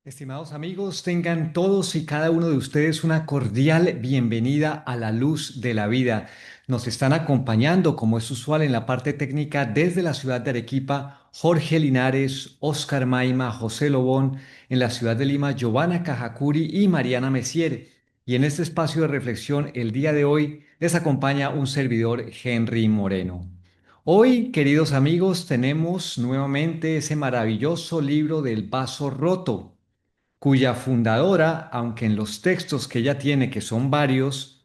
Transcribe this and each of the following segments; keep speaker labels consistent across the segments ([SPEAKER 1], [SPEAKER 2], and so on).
[SPEAKER 1] Estimados amigos, tengan todos y cada uno de ustedes una cordial bienvenida a la luz de la vida. Nos están acompañando, como es usual en la parte técnica, desde la ciudad de Arequipa, Jorge Linares, Oscar Maima, José Lobón, en la ciudad de Lima, Giovanna Cajacuri y Mariana Messier. Y en este espacio de reflexión, el día de hoy, les acompaña un servidor, Henry Moreno. Hoy, queridos amigos, tenemos nuevamente ese maravilloso libro del vaso roto cuya fundadora, aunque en los textos que ella tiene, que son varios,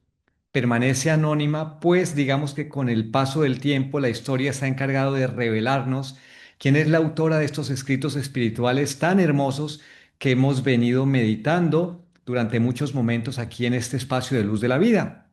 [SPEAKER 1] permanece anónima, pues digamos que con el paso del tiempo la historia se ha encargado de revelarnos quién es la autora de estos escritos espirituales tan hermosos que hemos venido meditando durante muchos momentos aquí en este espacio de luz de la vida.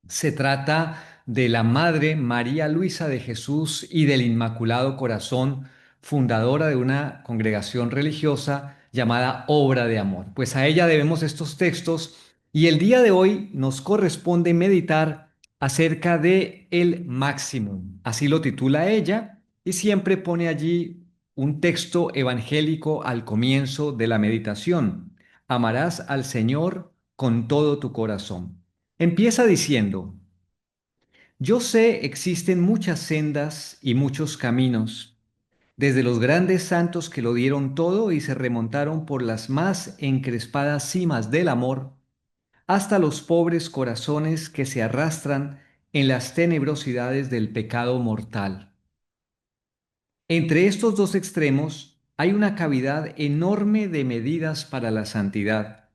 [SPEAKER 1] Se trata de la Madre María Luisa de Jesús y del Inmaculado Corazón, fundadora de una congregación religiosa llamada Obra de Amor. Pues a ella debemos estos textos y el día de hoy nos corresponde meditar acerca de el máximo. Así lo titula ella y siempre pone allí un texto evangélico al comienzo de la meditación. Amarás al Señor con todo tu corazón. Empieza diciendo, yo sé existen muchas sendas y muchos caminos, desde los grandes santos que lo dieron todo y se remontaron por las más encrespadas cimas del amor, hasta los pobres corazones que se arrastran en las tenebrosidades del pecado mortal. Entre estos dos extremos hay una cavidad enorme de medidas para la santidad.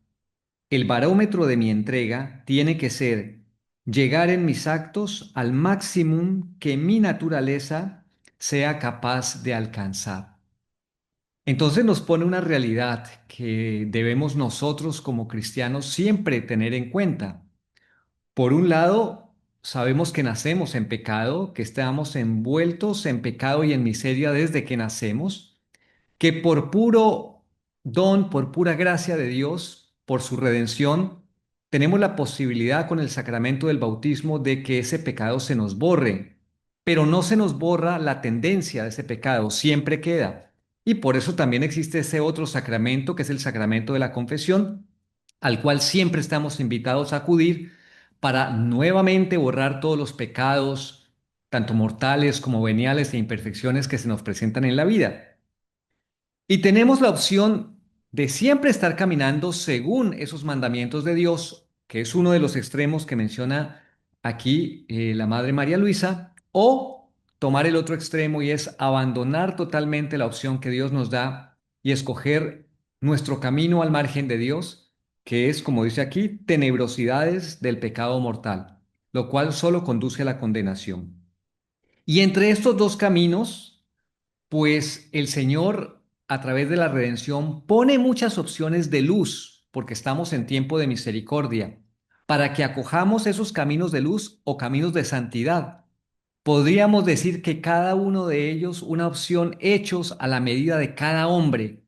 [SPEAKER 1] El barómetro de mi entrega tiene que ser llegar en mis actos al máximo que mi naturaleza sea capaz de alcanzar. Entonces nos pone una realidad que debemos nosotros como cristianos siempre tener en cuenta. Por un lado, sabemos que nacemos en pecado, que estamos envueltos en pecado y en miseria desde que nacemos, que por puro don, por pura gracia de Dios, por su redención, tenemos la posibilidad con el sacramento del bautismo de que ese pecado se nos borre, pero no se nos borra la tendencia de ese pecado, siempre queda. Y por eso también existe ese otro sacramento, que es el sacramento de la confesión, al cual siempre estamos invitados a acudir para nuevamente borrar todos los pecados, tanto mortales como veniales e imperfecciones que se nos presentan en la vida. Y tenemos la opción de siempre estar caminando según esos mandamientos de Dios, que es uno de los extremos que menciona aquí la Madre María Luisa, o tomar el otro extremo y es abandonar totalmente la opción que Dios nos da y escoger nuestro camino al margen de Dios, que es, como dice aquí, tenebrosidades del pecado mortal, lo cual solo conduce a la condenación. Y entre estos dos caminos, pues el Señor, a través de la redención, pone muchas opciones de luz, porque estamos en tiempo de misericordia, para que acojamos esos caminos de luz o caminos de santidad. Podríamos decir que cada uno de ellos una opción hechos a la medida de cada hombre,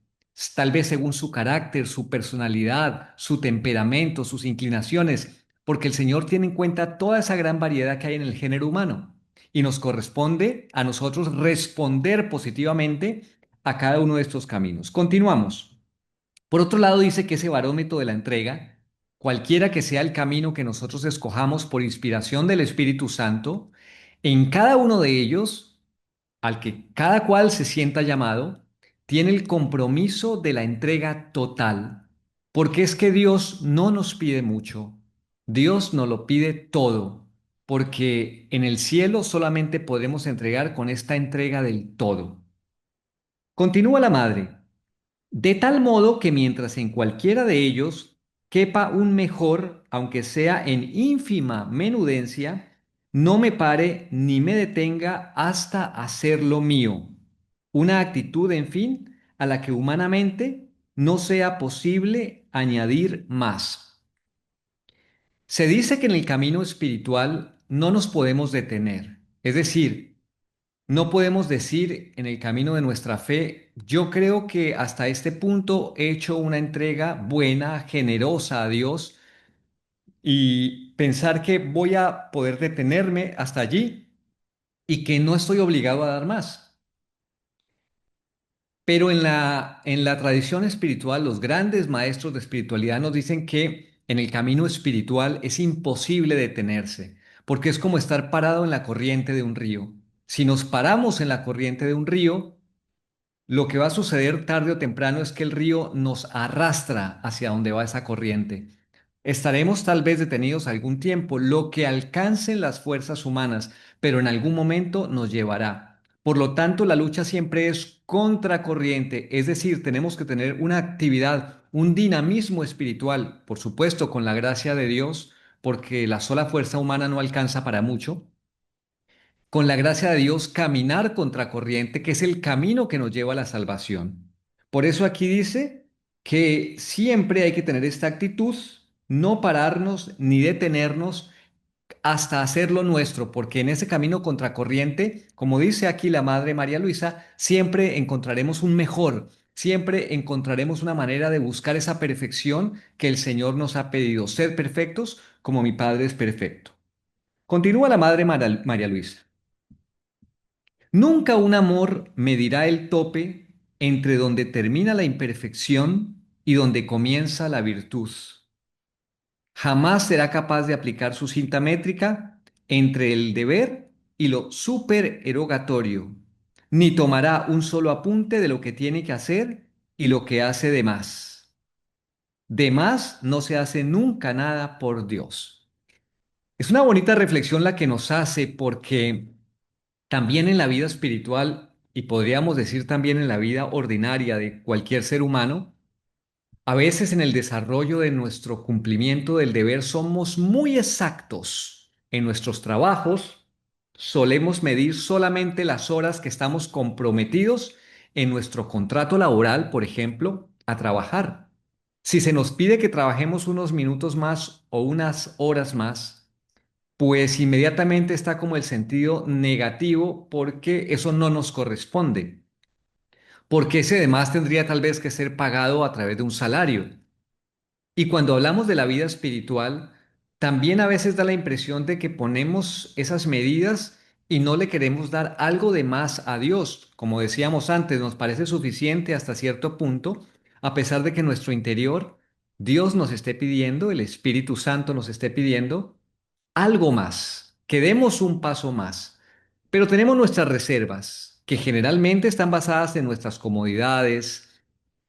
[SPEAKER 1] tal vez según su carácter, su personalidad, su temperamento, sus inclinaciones, porque el Señor tiene en cuenta toda esa gran variedad que hay en el género humano y nos corresponde a nosotros responder positivamente a cada uno de estos caminos. Continuamos. Por otro lado, dice que ese barómetro de la entrega, cualquiera que sea el camino que nosotros escojamos por inspiración del Espíritu Santo, en cada uno de ellos, al que cada cual se sienta llamado, tiene el compromiso de la entrega total, porque es que Dios no nos pide mucho, Dios nos lo pide todo, porque en el cielo solamente podemos entregar con esta entrega del todo. Continúa la madre. De tal modo que mientras en cualquiera de ellos quepa un mejor, aunque sea en ínfima menudencia, no me pare ni me detenga hasta hacer lo mío. Una actitud, en fin, a la que humanamente no sea posible añadir más. Se dice que en el camino espiritual no nos podemos detener, es decir, no podemos decir en el camino de nuestra fe, yo creo que hasta este punto he hecho una entrega buena, generosa a Dios y pensar que voy a poder detenerme hasta allí y que no estoy obligado a dar más. Pero en la tradición espiritual, los grandes maestros de espiritualidad nos dicen que en el camino espiritual es imposible detenerse, porque es como estar parado en la corriente de un río. Si nos paramos en la corriente de un río, lo que va a suceder tarde o temprano es que el río nos arrastra hacia donde va esa corriente. Estaremos tal vez detenidos algún tiempo, lo que alcancen las fuerzas humanas, pero en algún momento nos llevará. Por lo tanto, la lucha siempre es contracorriente, es decir, tenemos que tener una actividad, un dinamismo espiritual, por supuesto, con la gracia de Dios, porque la sola fuerza humana no alcanza para mucho, con la gracia de Dios caminar contracorriente, que es el camino que nos lleva a la salvación. Por eso aquí dice que siempre hay que tener esta actitud, no pararnos ni detenernos hasta hacerlo nuestro, porque en ese camino contracorriente, como dice aquí la Madre María Luisa, siempre encontraremos un mejor, siempre encontraremos una manera de buscar esa perfección que el Señor nos ha pedido, ser perfectos como mi Padre es perfecto. Continúa la Madre María Luisa. Nunca un amor medirá el tope entre donde termina la imperfección y donde comienza la virtud. Jamás será capaz de aplicar su cinta métrica entre el deber y lo supererogatorio, ni tomará un solo apunte de lo que tiene que hacer y lo que hace de más. De más no se hace nunca nada por Dios. Es una bonita reflexión la que nos hace porque también en la vida espiritual y podríamos decir también en la vida ordinaria de cualquier ser humano, a veces en el desarrollo de nuestro cumplimiento del deber somos muy exactos. En nuestros trabajos solemos medir solamente las horas que estamos comprometidos en nuestro contrato laboral, por ejemplo, a trabajar. Si se nos pide que trabajemos unos minutos más o unas horas más, pues inmediatamente está como el sentido negativo porque eso no nos corresponde, porque ese demás tendría tal vez que ser pagado a través de un salario. Y cuando hablamos de la vida espiritual, también a veces da la impresión de que ponemos esas medidas y no le queremos dar algo de más a Dios. Como decíamos antes, nos parece suficiente hasta cierto punto, a pesar de que en nuestro interior Dios nos esté pidiendo, el Espíritu Santo nos esté pidiendo algo más, que demos un paso más. Pero tenemos nuestras reservas, que generalmente están basadas en nuestras comodidades.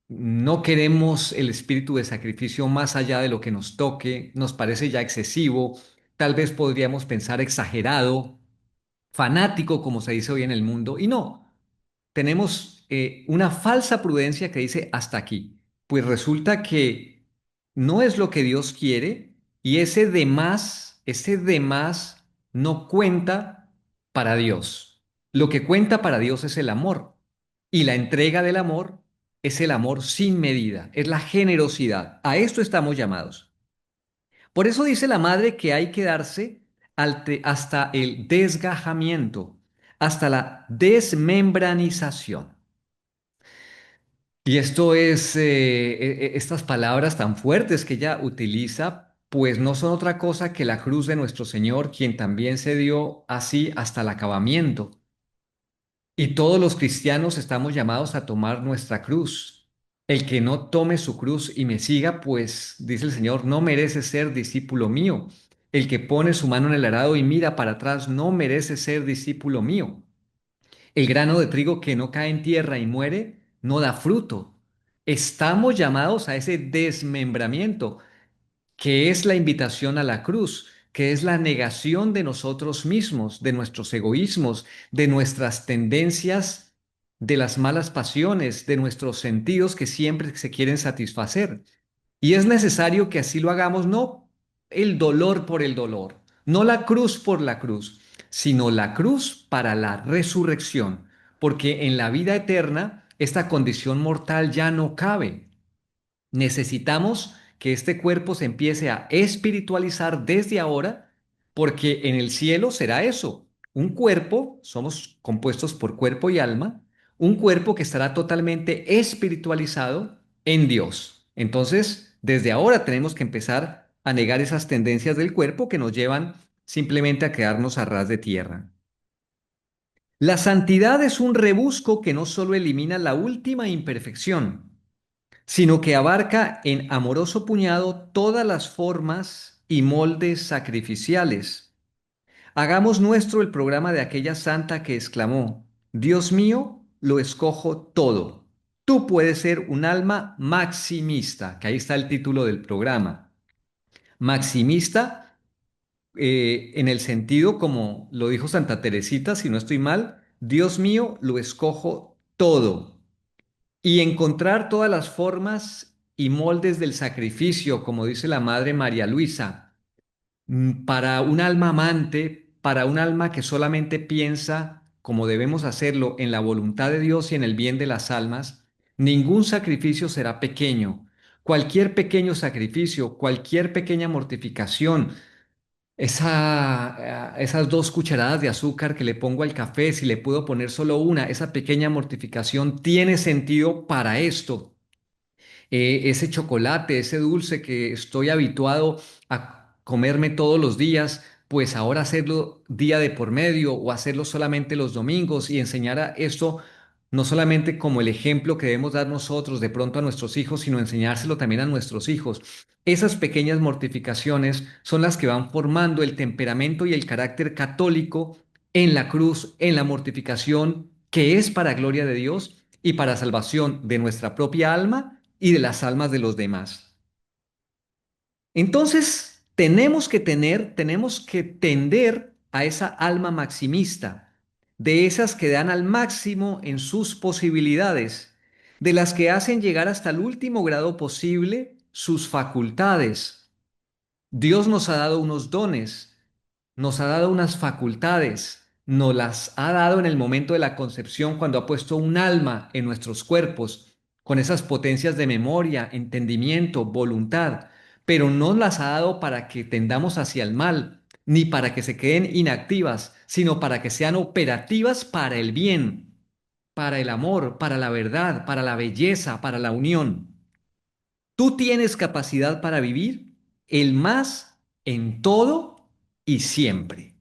[SPEAKER 1] No queremos el espíritu de sacrificio más allá de lo que nos toque, nos parece ya excesivo, tal vez podríamos pensar exagerado, fanático, como se dice hoy en el mundo, y no, tenemos una falsa prudencia que dice hasta aquí. Pues resulta que no es lo que Dios quiere y ese de más no cuenta para Dios. Lo que cuenta para Dios es el amor y la entrega del amor es el amor sin medida, es la generosidad. A esto estamos llamados. Por eso dice la madre que hay que darse hasta el desgajamiento, hasta la desmembranización. Y esto es, estas palabras tan fuertes que ella utiliza, pues no son otra cosa que la cruz de nuestro Señor, quien también se dio así hasta el acabamiento. Y todos los cristianos estamos llamados a tomar nuestra cruz. El que no tome su cruz y me siga, pues, dice el Señor, no merece ser discípulo mío. El que pone su mano en el arado y mira para atrás no merece ser discípulo mío. El grano de trigo que no cae en tierra y muere, no da fruto. Estamos llamados a ese desmembramiento, que es la invitación a la cruz, que es la negación de nosotros mismos, de nuestros egoísmos, de nuestras tendencias, de las malas pasiones, de nuestros sentidos que siempre se quieren satisfacer. Y es necesario que así lo hagamos, no el dolor por el dolor, no la cruz por la cruz, sino la cruz para la resurrección, porque en la vida eterna esta condición mortal ya no cabe. Necesitamos que este cuerpo se empiece a espiritualizar desde ahora, porque en el cielo será eso, un cuerpo, somos compuestos por cuerpo y alma, un cuerpo que estará totalmente espiritualizado en Dios. Entonces, desde ahora tenemos que empezar a negar esas tendencias del cuerpo que nos llevan simplemente a quedarnos a ras de tierra. La santidad es un rebusco que no solo elimina la última imperfección, sino que abarca en amoroso puñado todas las formas y moldes sacrificiales. Hagamos nuestro el programa de aquella santa que exclamó, Dios mío, lo escojo todo. Tú puedes ser un alma maximista, que ahí está el título del programa. Maximista, en el sentido como lo dijo Santa Teresita, si no estoy mal, Dios mío, lo escojo todo. Y encontrar todas las formas y moldes del sacrificio, como dice la Madre María Luisa, para un alma amante, para un alma que solamente piensa, como debemos hacerlo, en la voluntad de Dios y en el bien de las almas, ningún sacrificio será pequeño. Cualquier pequeño sacrificio, cualquier pequeña mortificación, esas 2 cucharadas de azúcar que le pongo al café, si le puedo poner solo una, esa pequeña mortificación tiene sentido para esto. Ese chocolate, ese dulce que estoy habituado a comerme todos los días, pues ahora hacerlo día de por medio o hacerlo solamente los domingos y enseñar a esto no solamente como el ejemplo que debemos dar nosotros de pronto a nuestros hijos, sino enseñárselo también a nuestros hijos. Esas pequeñas mortificaciones son las que van formando el temperamento y el carácter católico en la cruz, en la mortificación, que es para gloria de Dios y para salvación de nuestra propia alma y de las almas de los demás. Entonces, tenemos que tender a esa alma maximista, de esas que dan al máximo en sus posibilidades, de las que hacen llegar hasta el último grado posible sus facultades. Dios nos ha dado unos dones, nos ha dado unas facultades, nos las ha dado en el momento de la concepción cuando ha puesto un alma en nuestros cuerpos, con esas potencias de memoria, entendimiento, voluntad, pero no las ha dado para que tendamos hacia el mal, ni para que se queden inactivas, sino para que sean operativas para el bien, para el amor, para la verdad, para la belleza, para la unión. Tú tienes capacidad para vivir el más en todo y siempre.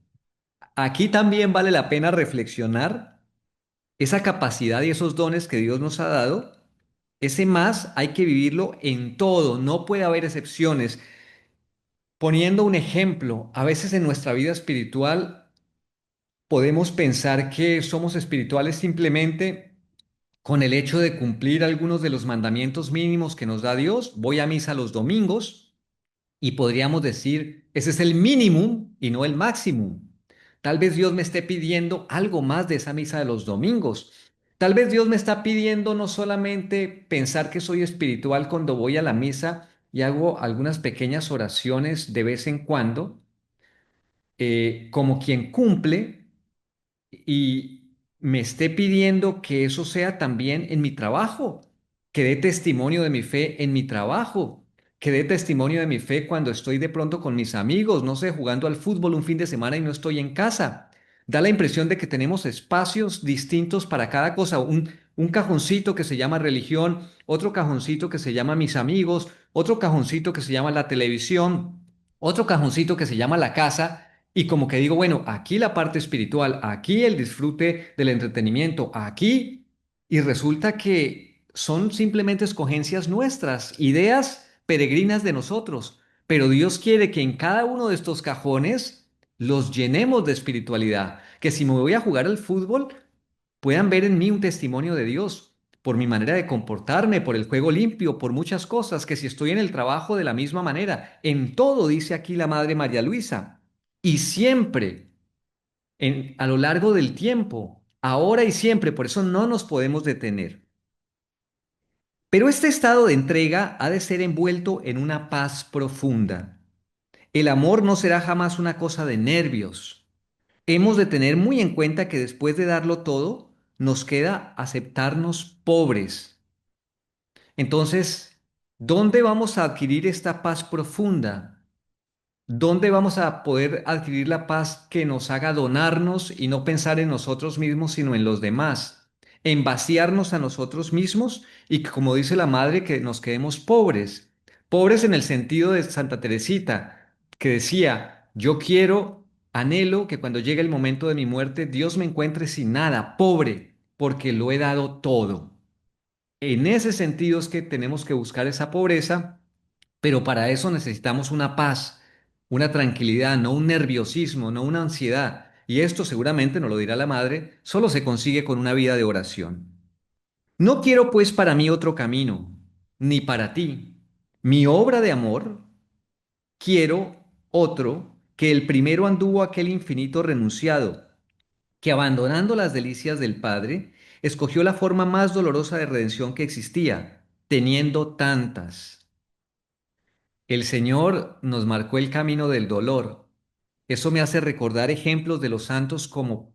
[SPEAKER 1] Aquí también vale la pena reflexionar esa capacidad y esos dones que Dios nos ha dado. Ese más hay que vivirlo en todo, no puede haber excepciones. Poniendo un ejemplo, a veces en nuestra vida espiritual podemos pensar que somos espirituales simplemente con el hecho de cumplir algunos de los mandamientos mínimos que nos da Dios. Voy a misa los domingos. Y podríamos decir, ese es el mínimo y no el máximo. Tal vez Dios me esté pidiendo algo más de esa misa de los domingos. Tal vez Dios me está pidiendo no solamente pensar que soy espiritual cuando voy a la misa y hago algunas pequeñas oraciones de vez en cuando, como quien cumple, y me esté pidiendo que eso sea también en mi trabajo, que dé testimonio de mi fe en mi trabajo, que dé testimonio de mi fe cuando estoy de pronto con mis amigos, no sé, jugando al fútbol un fin de semana y no estoy en casa. Da la impresión de que tenemos espacios distintos para cada cosa, un cajoncito que se llama religión, otro cajoncito que se llama mis amigos, otro cajoncito que se llama la televisión, otro cajoncito que se llama la casa y como que digo, bueno, aquí la parte espiritual, aquí el disfrute del entretenimiento, aquí, y resulta que son simplemente escogencias nuestras, ideas peregrinas de nosotros, pero Dios quiere que en cada uno de estos cajones los llenemos de espiritualidad, que si me voy a jugar al fútbol, puedan ver en mí un testimonio de Dios. Por mi manera de comportarme, por el juego limpio, por muchas cosas, que si estoy en el trabajo de la misma manera, en todo, dice aquí la Madre María Luisa. Y siempre, a lo largo del tiempo, ahora y siempre, por eso no nos podemos detener. Pero este estado de entrega ha de ser envuelto en una paz profunda. El amor no será jamás una cosa de nervios. Hemos de tener muy en cuenta que después de darlo todo, nos queda aceptarnos pobres. Entonces, ¿dónde vamos a adquirir esta paz profunda? ¿Dónde vamos a poder adquirir la paz que nos haga donarnos y no pensar en nosotros mismos, sino en los demás? En vaciarnos a nosotros mismos y que, como dice la madre, que nos quedemos pobres. Pobres en el sentido de Santa Teresita, que decía, yo quiero Anhelo que cuando llegue el momento de mi muerte, Dios me encuentre sin nada, pobre, porque lo he dado todo. En ese sentido es que tenemos que buscar esa pobreza, pero para eso necesitamos una paz, una tranquilidad, no un nerviosismo, no una ansiedad. Y esto seguramente, nos lo dirá la madre, solo se consigue con una vida de oración. No quiero pues para mí otro camino, ni para ti. Mi obra de amor quiero otro que el primero anduvo aquel infinito renunciado, que abandonando las delicias del Padre, escogió la forma más dolorosa de redención que existía, teniendo tantas. El Señor nos marcó el camino del dolor. Eso me hace recordar ejemplos de los santos como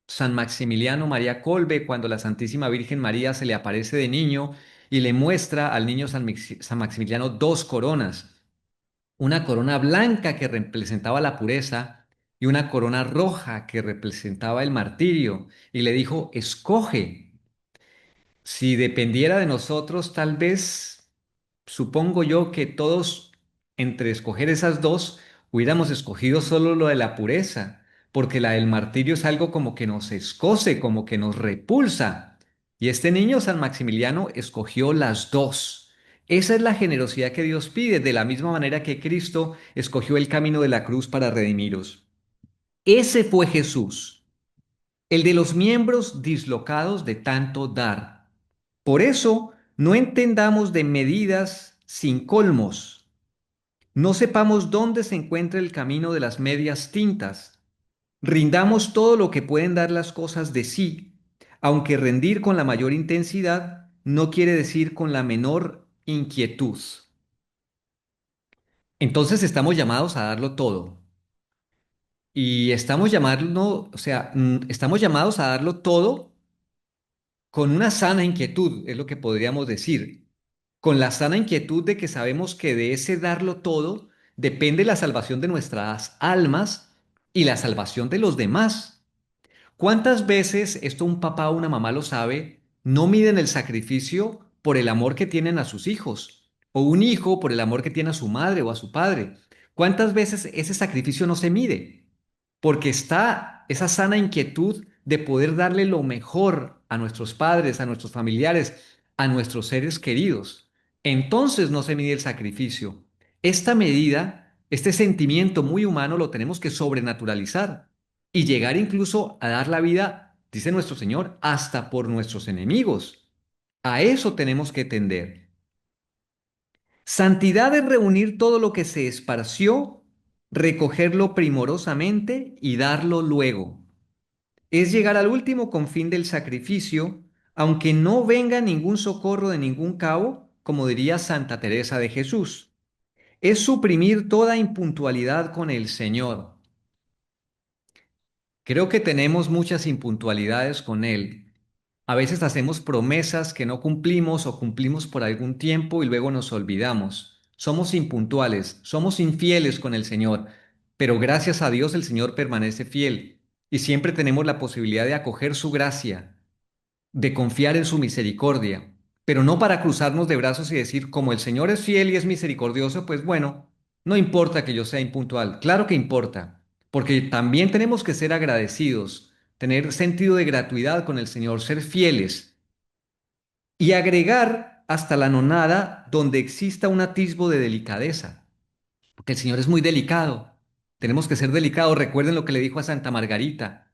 [SPEAKER 1] San Maximiliano María Kolbe, cuando la Santísima Virgen María se le aparece de niño y le muestra al niño San Maximiliano dos coronas, una corona blanca que representaba la pureza y una corona roja que representaba el martirio, y le dijo, escoge. Si dependiera de nosotros, tal vez, supongo yo que todos, entre escoger esas dos, hubiéramos escogido solo lo de la pureza, porque la del martirio es algo como que nos escoce, como que nos repulsa. Y este niño, San Maximiliano, escogió las dos. Esa es la generosidad que Dios pide, de la misma manera que Cristo escogió el camino de la cruz para redimiros. Ese fue Jesús, el de los miembros dislocados de tanto dar. Por eso, no entendamos de medidas sin colmos, no sepamos dónde se encuentra el camino de las medias tintas, rindamos todo lo que pueden dar las cosas de sí, aunque rendir con la mayor intensidad no quiere decir con la menor inquietud. Entonces estamos llamados a darlo todo. Y estamos llamando, o sea, estamos llamados a darlo todo con una sana inquietud, es lo que podríamos decir, con la sana inquietud de que sabemos que de ese darlo todo depende la salvación de nuestras almas y la salvación de los demás. ¿Cuántas veces, esto un papá o una mamá lo sabe, no miden el sacrificio por el amor que tienen a sus hijos? O un hijo por el amor que tiene a su madre o a su padre. ¿Cuántas veces ese sacrificio no se mide? Porque está esa sana inquietud de poder darle lo mejor a nuestros padres, a nuestros familiares, a nuestros seres queridos. Entonces no se mide el sacrificio. Esta medida, este sentimiento muy humano lo tenemos que sobrenaturalizar y llegar incluso a dar la vida, dice nuestro Señor, hasta por nuestros enemigos. A eso tenemos que tender. Santidad es reunir todo lo que se esparció, recogerlo primorosamente y darlo luego. Es llegar al último confín del sacrificio, aunque no venga ningún socorro de ningún cabo, como diría Santa Teresa de Jesús. Es suprimir toda impuntualidad con el Señor. Creo que tenemos muchas impuntualidades con Él. A veces hacemos promesas que no cumplimos o cumplimos por algún tiempo y luego nos olvidamos. Somos impuntuales, somos infieles con el Señor, pero gracias a Dios el Señor permanece fiel y siempre tenemos la posibilidad de acoger su gracia, de confiar en su misericordia, pero no para cruzarnos de brazos y decir, como el Señor es fiel y es misericordioso, pues bueno, no importa que yo sea impuntual. Claro que importa, porque también tenemos que ser agradecidos, tener sentido de gratuidad con el Señor, ser fieles y agregar hasta la nonada donde exista un atisbo de delicadeza, porque el Señor es muy delicado. Tenemos que ser delicados. Recuerden lo que le dijo a Santa Margarita.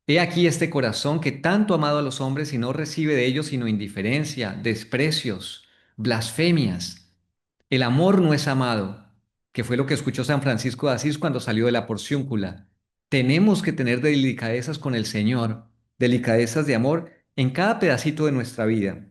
[SPEAKER 1] He aquí este corazón que tanto ha amado a los hombres y no recibe de ellos sino indiferencia, desprecios, blasfemias. El amor no es amado, que fue lo que escuchó San Francisco de Asís cuando salió de la porciúncula. Tenemos que tener delicadezas con el Señor, delicadezas de amor en cada pedacito de nuestra vida.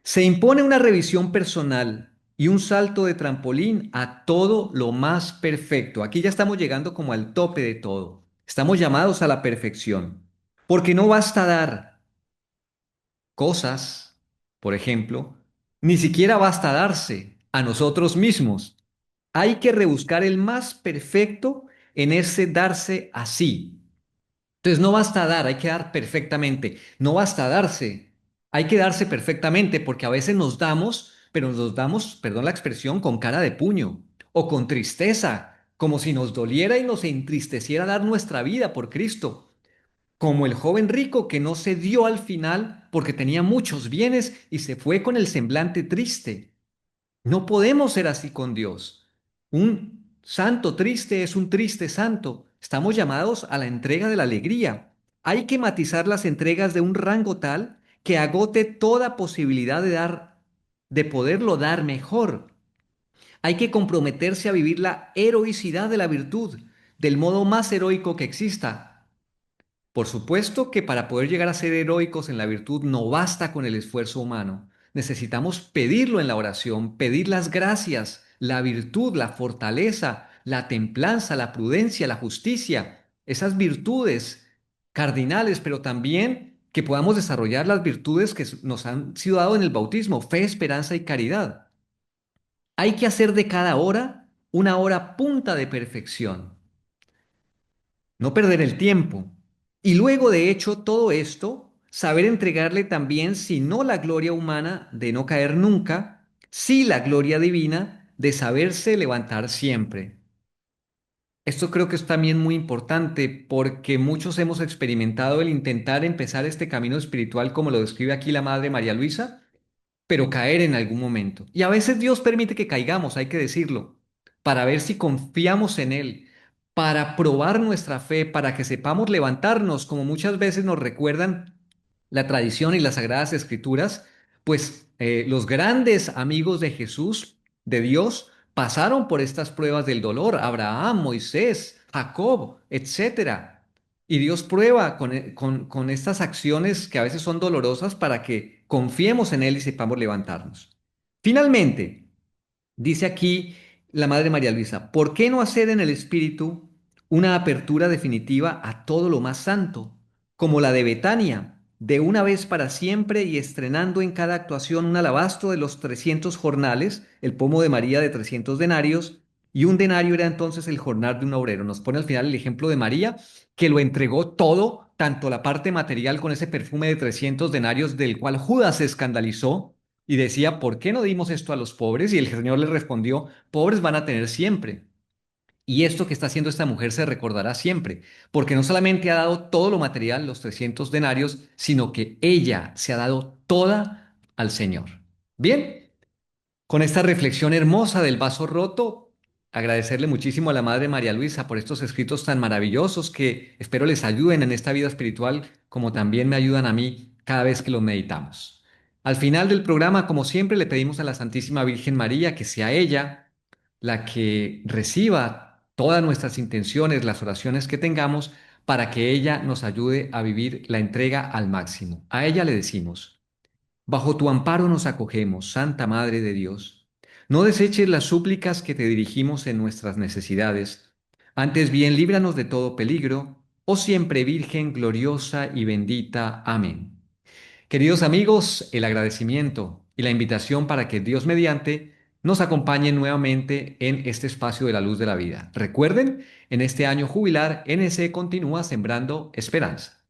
[SPEAKER 1] Se impone una revisión personal y un salto de trampolín a todo lo más perfecto. Aquí ya estamos llegando como al tope de todo. Estamos llamados a la perfección, porque no basta dar cosas, por ejemplo, ni siquiera basta darse a nosotros mismos. Hay que rebuscar el más perfecto en ese darse así. Entonces no basta dar, hay que dar perfectamente. No basta darse, hay que darse perfectamente porque a veces nos damos, pero nos damos, perdón la expresión, con cara de puño o con tristeza. como si nos doliera y nos entristeciera dar nuestra vida por Cristo, como el joven rico que no se dio al final porque tenía muchos bienes y se fue con el semblante triste. No podemos ser así con Dios. Un santo triste es un triste santo. Estamos llamados a la entrega de la alegría. Hay que matizar las entregas de un rango tal que agote toda posibilidad de poderlo dar mejor. Hay que comprometerse a vivir la heroicidad de la virtud, del modo más heroico que exista. Por supuesto que para poder llegar a ser heroicos en la virtud no basta con el esfuerzo humano. Necesitamos pedirlo en la oración, pedir las gracias, la virtud, la fortaleza, la templanza, la prudencia, la justicia, esas virtudes cardinales, pero también que podamos desarrollar las virtudes que nos han sido dado en el bautismo, fe, esperanza y caridad. Hay que hacer de cada hora una hora punta de perfección, no perder el tiempo. Y luego, de hecho, todo esto, saber entregarle también, si no la gloria humana de no caer nunca, sí la gloria divina de saberse levantar siempre. Esto creo que es también muy importante porque muchos hemos experimentado el intentar empezar este camino espiritual como lo describe aquí la Madre María Luisa, pero caer en algún momento. Y a veces Dios permite que caigamos, hay que decirlo, para ver si confiamos en Él, para probar nuestra fe, para que sepamos levantarnos, como muchas veces nos recuerdan la tradición y las sagradas escrituras, pues los grandes amigos de Jesús, de Dios, pasaron por estas pruebas del dolor, Abraham, Moisés, Jacob, etcétera. Y Dios prueba con estas acciones que a veces son dolorosas para que confiemos en Él y sepamos levantarnos. Finalmente, dice aquí la Madre María Luisa, ¿por qué no hacer en el Espíritu una apertura definitiva a todo lo más santo, como la de Betania, de una vez para siempre y estrenando en cada actuación un alabastro de los 300 jornales, el pomo de María de 300 denarios, y un denario era entonces el jornal de un obrero? Nos pone al final el ejemplo de María, que lo entregó todo, tanto la parte material con ese perfume de 300 denarios del cual Judas se escandalizó y decía, ¿por qué no dimos esto a los pobres? Y el Señor le respondió, pobres van a tener siempre. Y esto que está haciendo esta mujer se recordará siempre, porque no solamente ha dado todo lo material, los 300 denarios, sino que ella se ha dado toda al Señor. Bien, con esta reflexión hermosa del vaso roto, agradecerle muchísimo a la Madre María Luisa por estos escritos tan maravillosos que espero les ayuden en esta vida espiritual, como también me ayudan a mí cada vez que los meditamos. Al final del programa, como siempre, le pedimos a la Santísima Virgen María que sea ella la que reciba todas nuestras intenciones, las oraciones que tengamos, para que ella nos ayude a vivir la entrega al máximo. A ella le decimos: bajo tu amparo nos acogemos, Santa Madre de Dios. No deseches las súplicas que te dirigimos en nuestras necesidades. Antes bien, líbranos de todo peligro, oh siempre Virgen gloriosa y bendita. Amén. Queridos amigos, el agradecimiento y la invitación para que Dios mediante nos acompañe nuevamente en este espacio de la luz de la vida. Recuerden, en este año jubilar, NSE continúa sembrando esperanza.